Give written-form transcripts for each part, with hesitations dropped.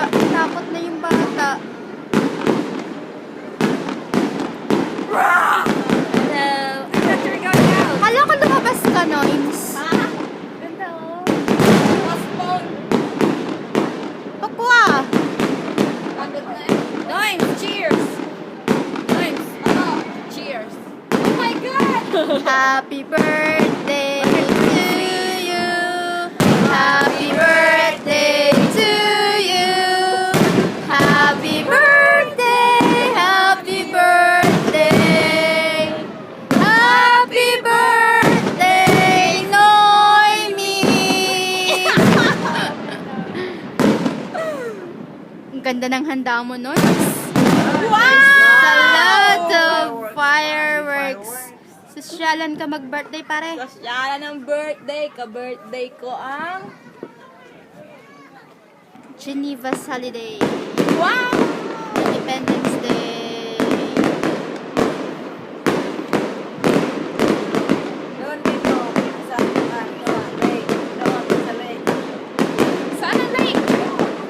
Takot na yung bata. Hello. I thought you were going out. Kala ko lumabas ka, Noims. Ganda oh. Postpone. Pakwa. Pagod na eh. Noins, cheers. Noins, ano? Cheers. Oh my God! Happy birthday to you. Happy birthday to you. Happy birthday. Happy birthday. Happy birthday, Noemi. Ang ganda ng handa mo, Noims. Sa lot of fireworks. Sosyalan ka mag-birthday, pare. Kasyalan ng birthday. Ka-birthday ko ang... Geneva's holiday. Wow! Independence Day. Doon dito. Sa lake. Doon sa lake. Saan ang lake?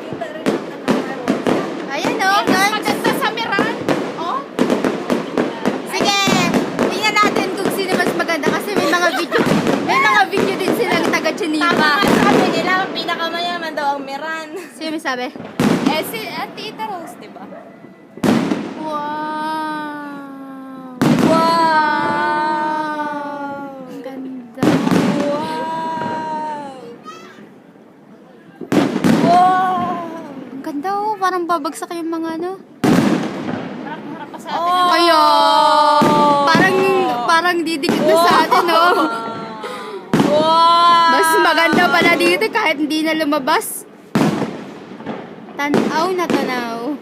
Kita rin ang fireworks. Ayan o, guys. Maganda sa Miran. Oh? Sige, tingnan natin kung sino mas maganda kasi may mga video din silang taga Geneva. Tama nga sabi nila, pinakamayaman daw ang Miran. Sino may sabi? Eh, si Tita Rose, diba? Wow! Wow! Ang ganda. Wow! Wow! Ang ganda oh, parang babagsak yung mga ano. Harap pa sa Oh. atin. Kayo! Parang didikit na sa atin oh. Wow! Mas maganda pala dito kahit hindi na lumabas. Tanaw na tanaw.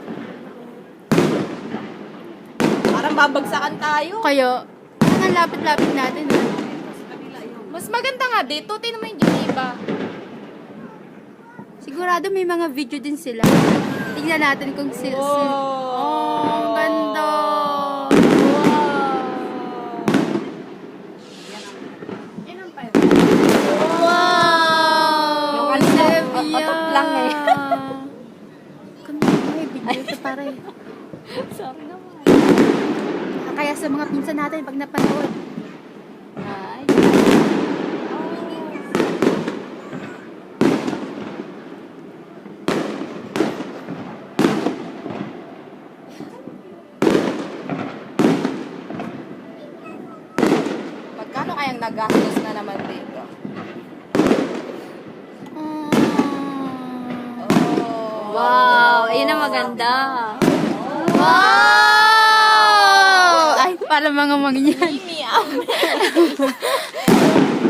Parang babagsakan tayo. Kayo, parang ang lapit-lapit natin. Mas maganda nga dito. Tingnan mo yung Geneva. Sigurado may mga video din sila. Tingnan natin kung sila. Wow! Oh, ang ganda. Wow! Yung kanina, Olivia. patot lang eh. Ganda may video ito pare. Sorry naman. Kaya sa mga pinsan natin pag napanood. Ay. Magkano kayang nagastos na naman dito? Oh. Wow, ayun ang maganda. Wow! Ay, para mga mangyan. Meow.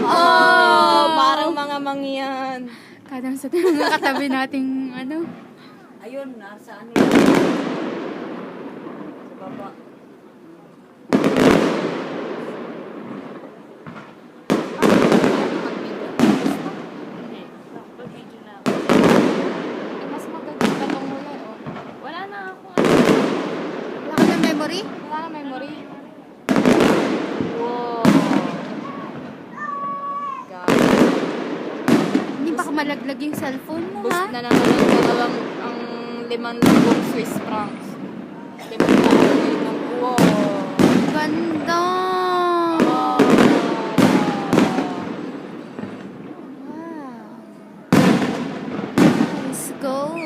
Oh, parang mga mangyan. Kadang sa mga katabi nating ano. Ayun, nasa ano yun? Sa baba. Mas maganda pa tong huli, oh. Wala na ako. Wala ka ng memory? Wala na memory. Wow. God. Hindi ba malaglag yung cellphone mo, Boost ha? na naman ang dalawang ang 5,000 Swiss francs. 5,000. Wow. Ganda! Wow. Wow. Nice gold. Wow.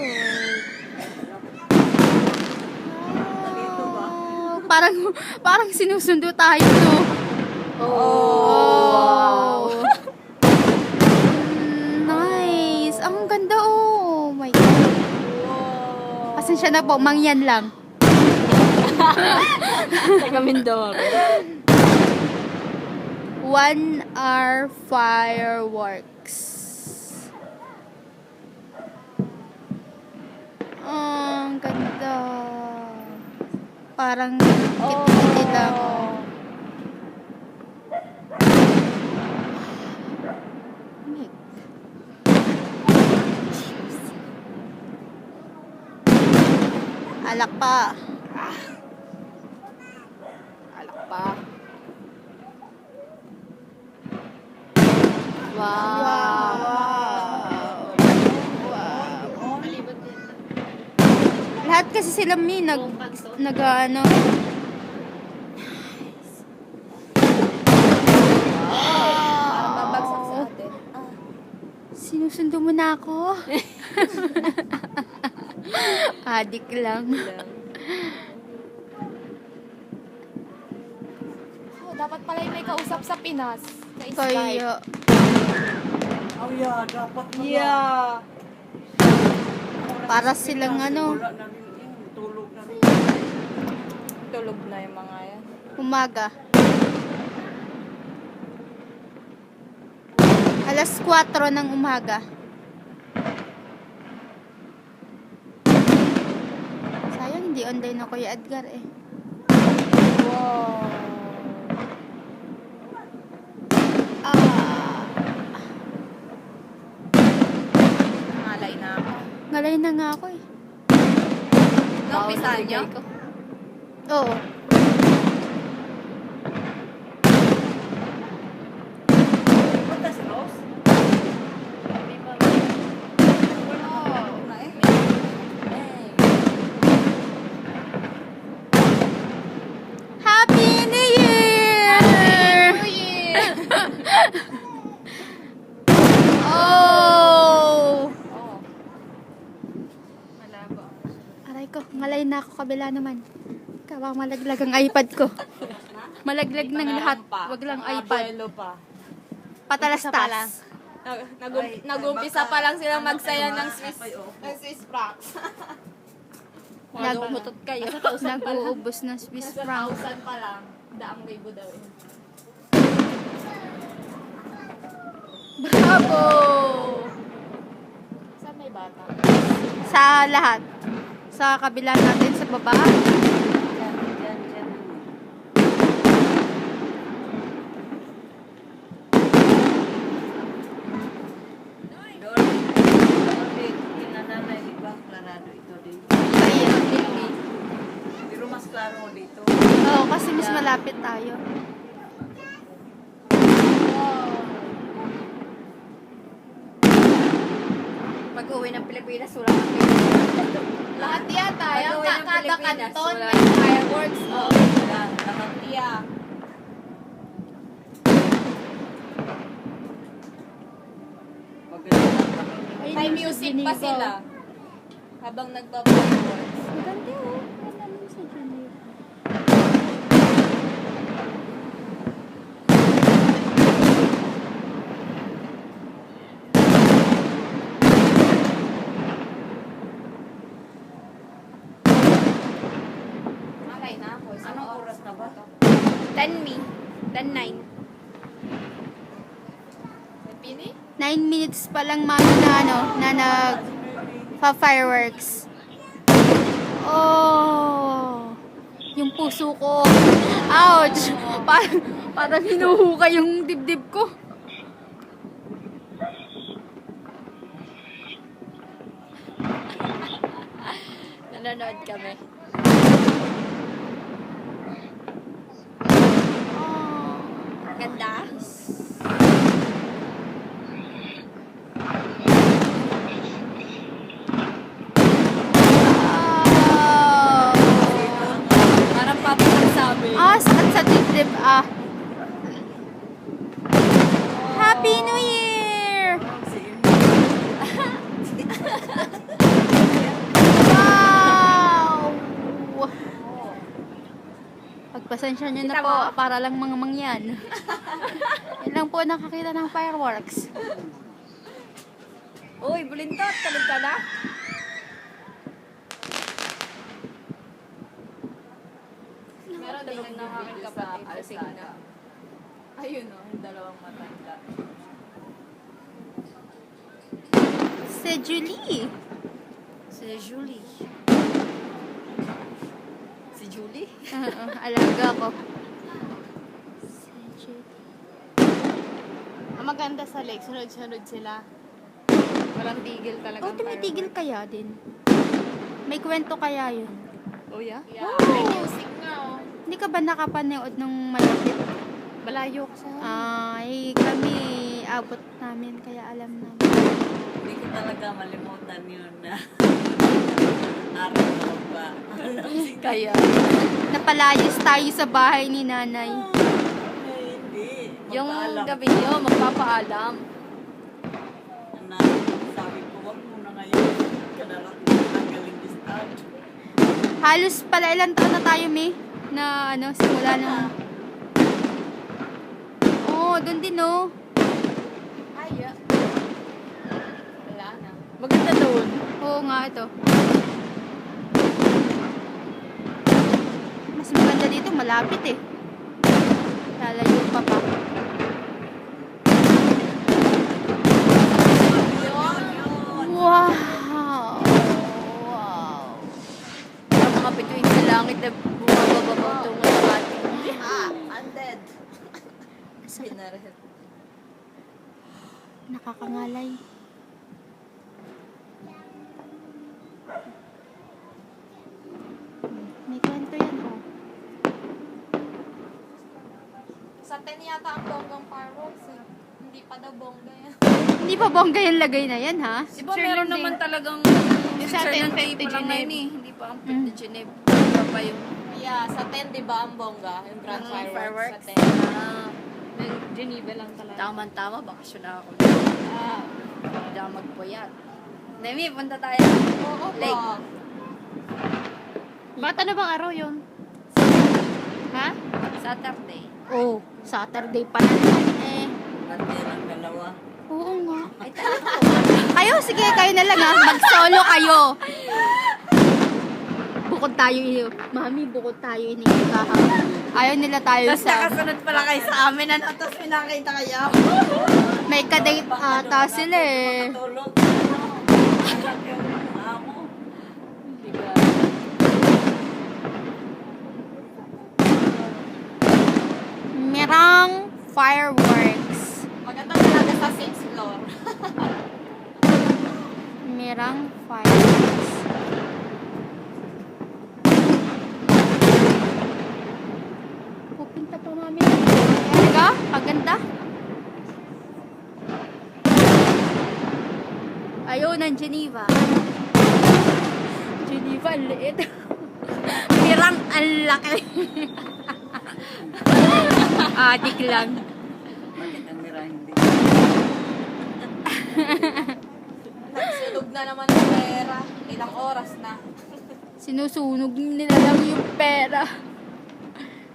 Parang sinusundo tayo, no? Oh. Nice. Ang ganda, oh. My God. Pasensya na po, mangyan lang. Taga Mindoro. 1 hour fireworks. Oh, ang ganda. Parang kit-kiti lang. Mick. Alak pa. Alak pa. Wow. Wow. Malibot din. Lahat kasi sila nag Parang babagsak sa atin. Sinusundo mo na ako. Adik lang. Oh, dapat pala yung may kausap sa Pinas. Sa Skype. Kaya, Oh yeah, dapat pala. Yeah. para silang ano, Wala na rin yun, tulog na rin. Tulog na yung mga yan. umaga. Alas 4 ng umaga. Sayang hindi online na Kuya Edgar eh. Wow. Ngalay na ako. Ngalay na nga ako eh. Naupisahan niyo? Oo. Punta si Rose? Happy New Year! Oh! Malabo. Aray ko, ngalay na ako, kabila naman. Kawang malaglag ang iPad ko. Malaglag ng lahat, wag lang iPad. Abuelo pa. Patalastas. Nag-umpisa pa lang silang magsaya ng Swiss francs. Nagumutot kayo. Nag-uubos ng Swiss Nasa franc. 1,000 pa lang. Daang libo daw eh. Bravo! Saan may bata? Sa lahat. Sa kabila natin, sa baba. Yan, yan, yan. Doon, kinananay, di ba? Klarado ito din. Ayan. Pero mas klaro dito. Oo, kasi mas malapit tayo. Pag-uwi ng Pilipinas, wala kang lahat yata. Yung Pag-uwi ng kada Pilipinas, kanton wala. may fireworks. Oh. Yan, lahat. Yeah. Maganda. May music pa sila. Habang nagpa-fireworks. Maganda oh. Ganda nun sa Geneva. Malay na ako. Anong oras na ba? 10 me. 10-9. Pini? 9 minutes pa lang mami na ano, na fireworks. Oh! Yung puso ko. Ouch! Parang hinuhukay yung dibdib ko. Nanonood kami. Oh. Ganda. Oh. Parang papagsabi. At sa dibdib Happy New Year! Wow! Pagpasensya nyo na Kita po, mo? para lang mga mangyan. Yan lang po nakakita ng fireworks. Uy, bulintot. Kalog ka na? Meron din ng aking kapatid kasi na. Ayun o, yung dalawang matanda. Si Julie. Si Julie. Si Julie? Alaga ko. Si Julie. Ang maganda sa lake, sunod-sunod sila. Walang tigil talaga. Oh, tumitigil kaya din. May kwento kaya yun. Oh, yeah? Oh. May music nga, oh. Hindi ka ba nakapanood ng malapit? Malayo ko sa... Ay, kami abot namin kaya alam namin. Hindi ko talaga malimutan yun na araw na nga. Kaya. Napalayas tayo sa bahay ni nanay. Ay, hindi. Yung Magpaalam. gabi nyo, magpapaalam. Na, sabi ko, wag muna ngayon. Kadalang tanggalin discount. Halos pala ilang taon na tayo, May? Na ano, simula na. Oo, doon din, no? Ay, wala na. Maganda doon. Oo nga, ito. Mas maganda dito, malapit eh. Lalayo pa pa. Wow! Wow! Ang mga bituin sa langit na bumababa tungo sa ating. Undead. Sakit. Pinarehit. Nakakangalay. May kwento yan, oh. Sa 10 yata ang bonggang fireworks eh. Hindi pa daw bongga yan. Hindi pa bongga yung lagay na yan, ha? Di ba meron naman talagang Sa picture ng 10, 50 50 lang Geneve. yun eh. Hindi pa ang 50 Geneve. Iba pa yung Yeah, sa 10 di ba ang bongga? Yung grand Ang fireworks, fireworks. sa 10. may Geneva lang talaga. tama-tama. Bakasyon na ako. Ah, Hindi ako magpuyat. Nemi, punta tayo. oo Lake. po. Bata na bang araw yun? Ha? Saturday. Oh, Saturday pa na naman eh. Ganda ng dalawa. Oo nga. Ay, talaga. Kayo, sige, kayo na lang ha. Mag-solo kayo. Bukod tayo ini. Mami, bukod tayo ini. Ayaw nila tayo Tapos sa... nakasunod pala kayo sa amin. Ano? Tapos pinakita kayo. May kadate ata sila eh. Tulog. Amo. Merang fireworks. Maganda talaga sa 6th floor. Merang fireworks. Pupinta pa mami. Talaga? Paganda? Ayaw ng Geneva. Geneva, ang liit. Merang ang laki. Adik lang. Bakit ang mira hindi? Nagsunog na naman ang pera. Ilang oras na. Sinusunog nila lang yung pera.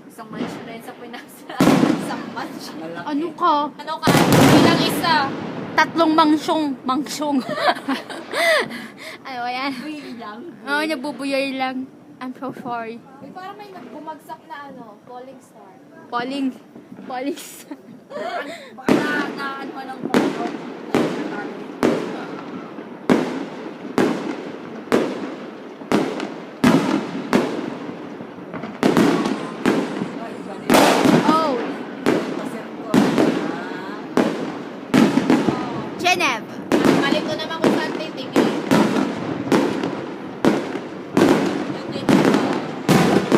Isang mansion na yun sa Pinas. Isang match. Malaki. Ano ka? Ano ka? Ilang isa? 3 mangsyong. Mangsyong. Ano yan? Uy, lang. Oo, nabubuyoy lang. I'm so sorry. Uy, parang may bumagsak na ano, falling star. Falling. Falling. Baka na ano ng photo. Oh, Pasirko. Geneve. Mali ko naman kung saan titingin. Yung Geneva.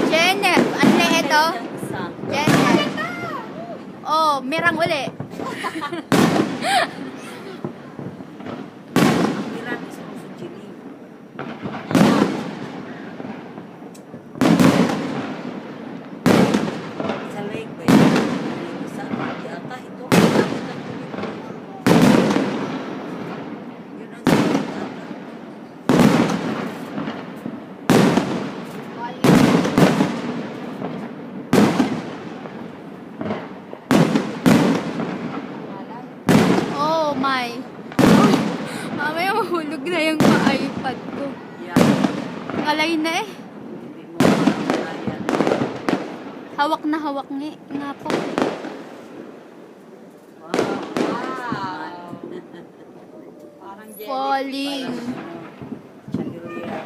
Geneve. Ano na ito? Isa. Geneve. Oh, merang uli. Ang mira is also Geneva. Sa lake ba yun? Sa yata ito. Yun ang sa lake ata. Oh my. Mamaya mahulog na yung iPad ko. Yeah. Ngalay na eh. Hindi mo makakaya. Hawak na hawak nga po. Wow. Wow. Parang jelly. Falling. Chandelier.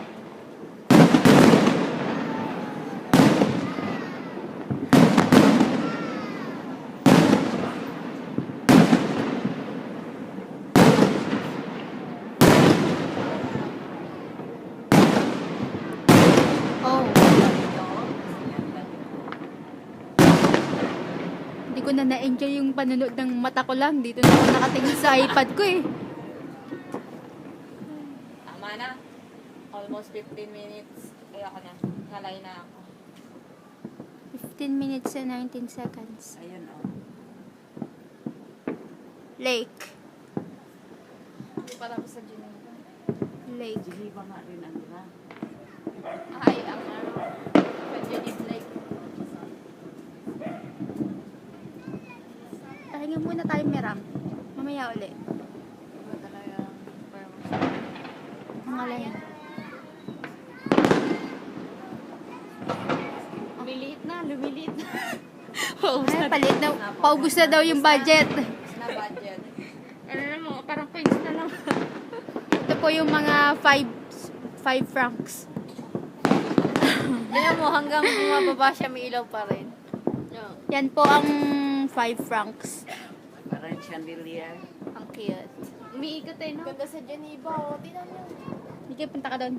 Oh. Hindi ko na na-enjoy yung panonood ng mata ko lang. Dito na ako nakatingin sa iPad ko eh. Tama na. Almost 15 minutes. Ayoko na. Nalay na ako. 15 minutes and 19 seconds. Ayun, oh. Lake. Hindi pa tapos sa Geneva. Lake. Geneva nga rin ang nila. Ay, ang Geneva Lake. Pahinga muna tayo, Meram. Mamaya uli. Iba talaga fireworks. Mga layan. Lumiliit na, lumiliit na. Ay, palit na. Paubos na daw yung budget. Na budget. Ano naman, parang coins na lang. Ito po yung mga 5 francs. Tignan mo, hanggang bumababa siya, may ilaw pa rin. Yan po ang 5 francs. Parang chandelier. Ang cute. Umiikot eh, no? Ganda sa Geneva, oh. Tingnan mo. Hindi kayo punta ka doon.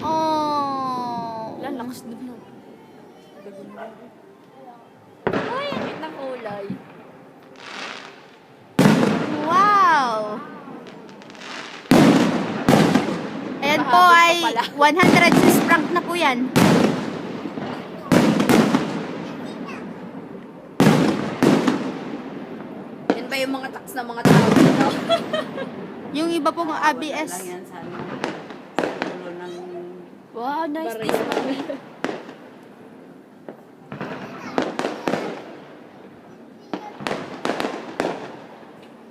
Oh. Lalakas doon nun. Ay, ang cute ng kulay. Wow! Ayan po ay 100 Swiss franc na po yan. Yan ba yung mga tax na mga tao dito? Yung iba pong Wala ABS. lang yan sa ano. Sa dulo ng... Wow, nice this, mami.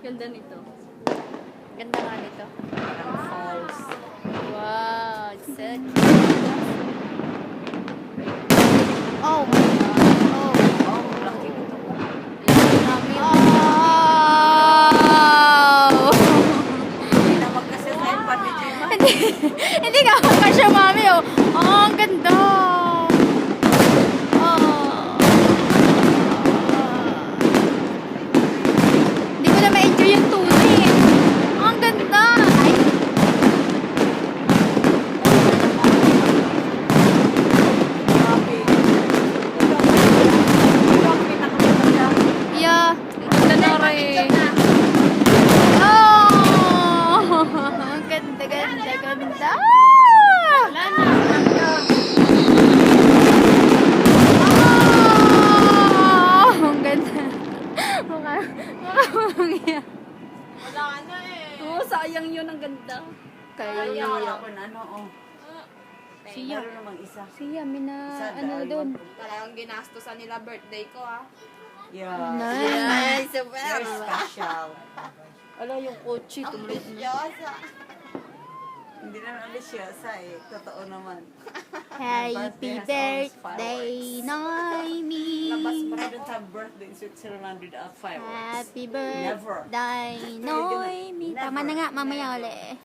Ganda nito. Ganda nga nito. Parang falls. Wow, it's so cute. Oh my God. Oh. Oh, laki nito. Mami, Oh. Hindi naman kasi sa iPad ni Gemma. Hindi ka makasya, mami. Oh, ang ganda. Oh. Hindi ko na ma-enjoy yung tunay. Ang ganda. Ay, Grabe. Ito ang pinakamaganda. yeah. ganda na rin. Oh! Ang ganda, ganda, ganda. Wala na. Oh! Ang ganda. Mukha mamaya. Wala na eh. Oo, sayang yun. Ang ganda. Kaya ako na ano, oh. Siya. Meron namang isa. Siya, may na, Isa ano dahil doon. Talagang ginastosan nila birthday ko, ah. Yeah. Nice. Very special. Ala, yung kotse. Tumulit na. Yosa. Hindi naman ambisyosa eh. Totoo naman. Happy birthday, Noemi. I don't have birthday in Switzerland without fireworks. Happy Never. birthday, Noemi. Tama na nga, mamaya uli.